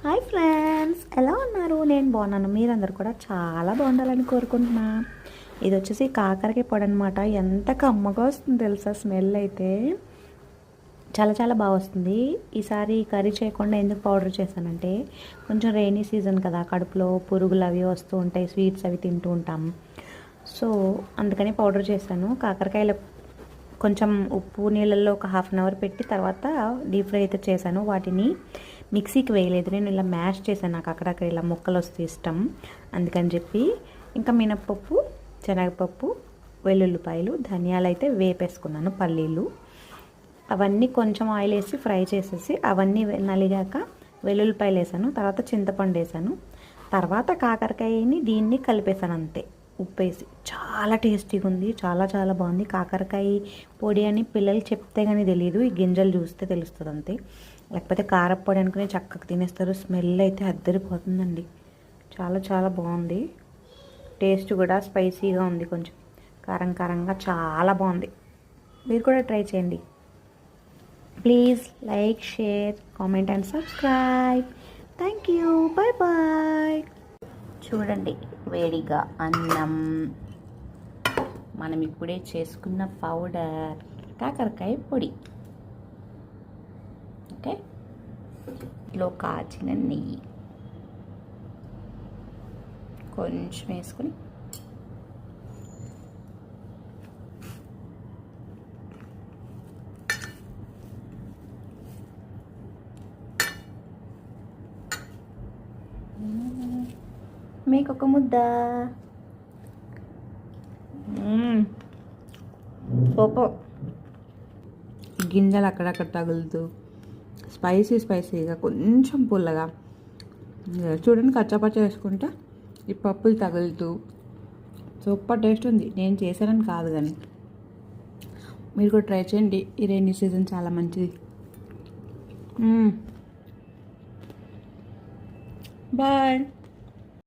Hi friends, ఎలా ఉన్నారు? నేను బాగున్నాను. మీరందరూ కూడా చాలా బాగుండాలని కోరుకుంటున్నా. ఇది వచ్చేసి కాకరకాయ పొడి అనమాట. ఎంత కమ్మగా వస్తుంది తెలుసా! స్మెల్ అయితే చాలా చాలా బాగా వస్తుంది. ఈసారి కర్రీ చేయకుండా ఎందుకు పౌడర్ చేశానంటే, కొంచెం రెయినీ సీజన్ కదా, కడుపులో పురుగులు అవి వస్తూ ఉంటాయి, స్వీట్స్ అవి తింటూ ఉంటాం. సో అందుకని పౌడర్ చేశాను. కాకరకాయలు కొంచెం ఉప్పు నీళ్ళల్లో ఒక హాఫ్ అన్ అవర్ పెట్టి తర్వాత డీప్ ఫ్రై అయితే చేశాను. వాటిని మిక్సీకి వేయలేదు, నేను ఇలా మ్యాష్ చేశాను. నాకు అక్కడక్కడ ఇలా ముక్కలు వస్తే ఇష్టం, అందుకని చెప్పి. ఇంకా మినప్పప్పు, శనగపప్పు, వెల్లుల్లిపాయలు, ధనియాలు అయితే వేపేసుకున్నాను, పల్లీలు అవన్నీ కొంచెం ఆయిల్ వేసి ఫ్రై చేసేసి అవన్నీ నలిగాక వెల్లుల్లిపాయలు వేసాను. తర్వాత చింతపండు వేసాను. తర్వాత కాకరకాయని దీన్ని కలిపేసాను అంతే, ఉప్పేసి. చాలా టేస్టీగా ఉంది, చాలా చాలా బాగుంది. కాకరకాయ పొడి అని పిల్లలు చెప్తే కానీ తెలియదు, ఈ గింజలు చూస్తే తెలుస్తుంది అంతే. లేకపోతే కారపొడి అనుకుని చక్కగా తినేస్తారు. స్మెల్ అయితే అద్దరిపోతుందండి, చాలా చాలా బాగుంది. టేస్ట్ కూడా స్పైసీగా ఉంది, కొంచెం కారం కారంగా చాలా బాగుంది. మీరు కూడా ట్రై చేయండి. Please like, share, comment and subscribe. Thank you, bye bye. చూడండి, వేడిగా అన్నం, మనం ఇప్పుడే చేసుకున్న పౌడర్ కాకరకాయ పొడి, ఓకే, లో కాచిన నెయ్యి కొంచెం వేసుకుని మీకు ఒక ముద్ద. సూపర్. గింజలు అక్కడక్కడ తగులుతూ స్పైసీగా కొంచెం పుల్లగా, చూడండి కచ్చాపచ్చ వేసుకుంటా ఈ పప్పులు తగులుతూ సూపర్ టేస్ట్ ఉంది. నేను చేశానని కాదు కానీ మీరు కూడా ట్రై చేయండి. ఈ రైనీ సీజన్ చాలా మంచిది. బాయ్.